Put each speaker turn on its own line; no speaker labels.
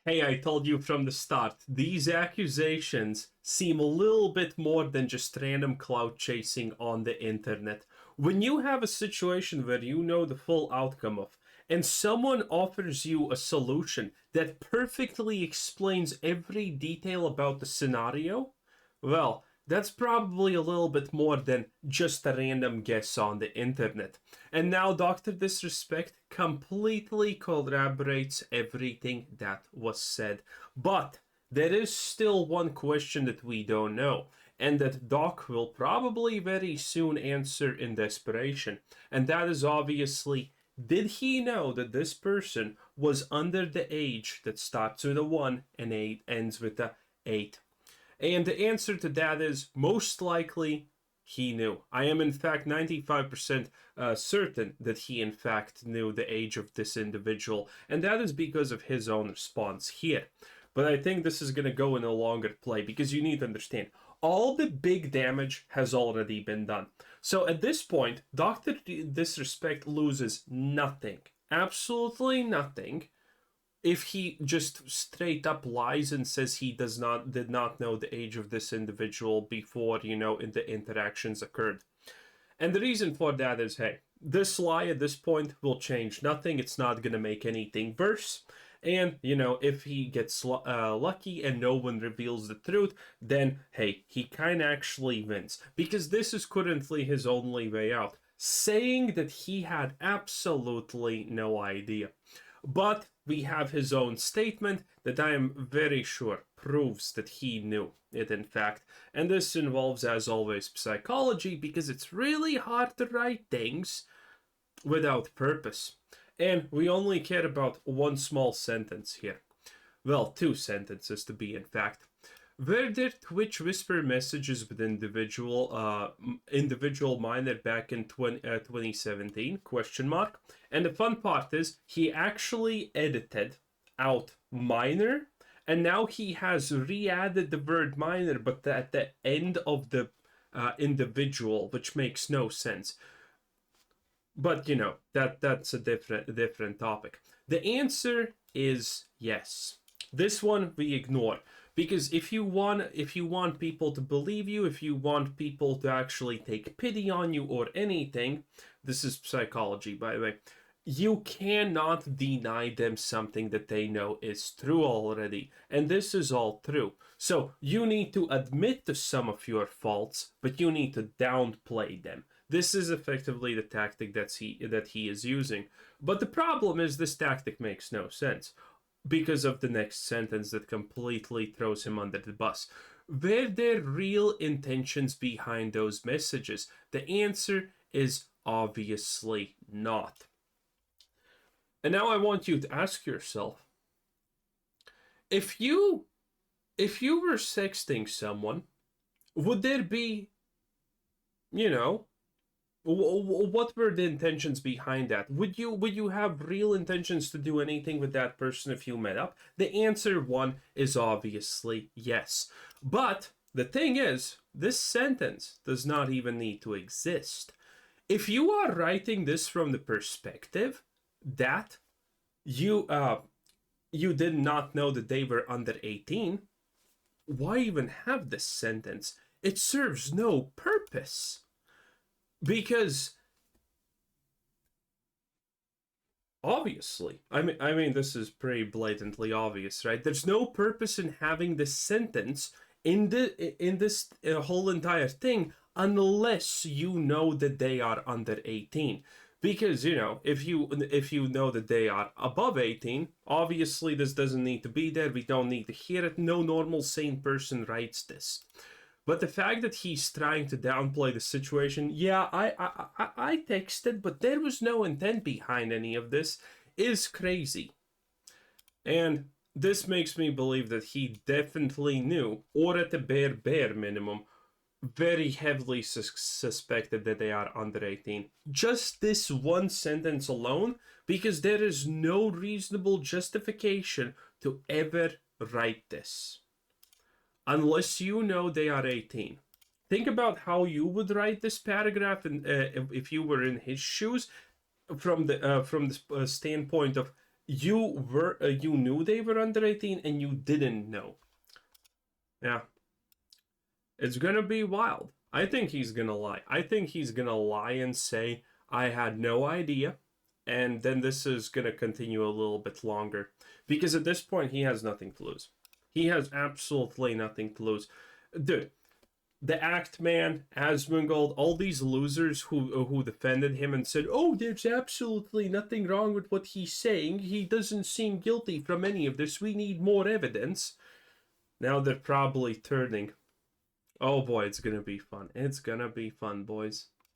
Hey, I told you from the start, these accusations seem a little bit more than just random clout chasing on the internet. When you have a situation where you know the full outcome of, and someone offers you a solution that perfectly explains every detail about the scenario, well, that's probably a little bit more than just a random guess on the internet. And now Dr. Disrespect completely corroborates everything that was said. But there is still one question that we don't know, and that Doc will probably very soon answer in desperation. And that is obviously, did he know that this person was under the age that starts with a 1 and ends with a 8? And the answer to that is most likely he knew. I am in fact 95% certain that he in fact knew the age of this individual, and that is because of his own response here. But I think this is going to go in a longer play because you need to understand all the big damage has already been done. So at this point, Dr. Disrespect loses nothing, absolutely nothing, if he just straight up lies and says he did not know the age of this individual before, the interactions occurred. And the reason for that is, hey, this lie at this point will change nothing. It's not going to make anything worse. And, if he gets lucky and no one reveals the truth, then, hey, he kind of actually wins. Because this is currently his only way out. Saying that he had absolutely no idea. But we have his own statement that I am very sure proves that he knew it in fact. And this involves, as always, psychology, because it's really hard to write things without purpose. And we only care about one small sentence here. Well, two sentences to be in fact. Were there Twitch whisper messages with individual minor back in 2017? Question mark. And the fun part is he actually edited out minor, and now he has re-added the word minor, but at the end of the individual, which makes no sense. But that's a different topic. The answer is yes. This one we ignore. Because if you want people to believe you, if you want people to actually take pity on you or anything, this is psychology, by the way, you cannot deny them something that they know is true already. And this is all true. So you need to admit to some of your faults, but you need to downplay them. This is effectively the tactic that he is using. But the problem is this tactic makes no sense, because of the next sentence that completely throws him under the bus. Were there real intentions behind those messages? The answer is obviously not. And now I want you to ask yourself, if you were sexting someone, would there be, what were the intentions behind that? Would you have real intentions to do anything with that person if you met up? The answer one is obviously yes. But the thing is, this sentence does not even need to exist. If you are writing this from the perspective that you did not know that they were under 18, why even have this sentence? It serves no purpose. Because obviously, I mean, this is pretty blatantly obvious, right? There's no purpose in having this sentence in this whole entire thing unless you know that they are under 18. Because if you know that they are above 18, obviously this doesn't need to be there. We don't need to hear it. No normal sane person writes this. But the fact that he's trying to downplay the situation, yeah, I texted, but there was no intent behind any of this, is crazy. And this makes me believe that he definitely knew, or at the bare minimum, very heavily suspected that they are under 18. Just this one sentence alone, because there is no reasonable justification to ever write this unless you know they are 18. Think about how you would write this paragraph, and if you were in his shoes, from the standpoint of you knew they were under 18 and you didn't know. Yeah. It's gonna be wild. I think he's gonna lie. I think he's gonna lie and say, I had no idea. And then this is gonna continue a little bit longer. Because at this point, he has nothing to lose. He has absolutely nothing to lose. Dude, the Act Man, asmongold, all these losers who defended him and said, oh, there's absolutely nothing wrong with what he's saying. He doesn't seem guilty from any of this. We need more evidence. Now they're probably turning. Oh boy, it's gonna be fun. It's gonna be fun, boys.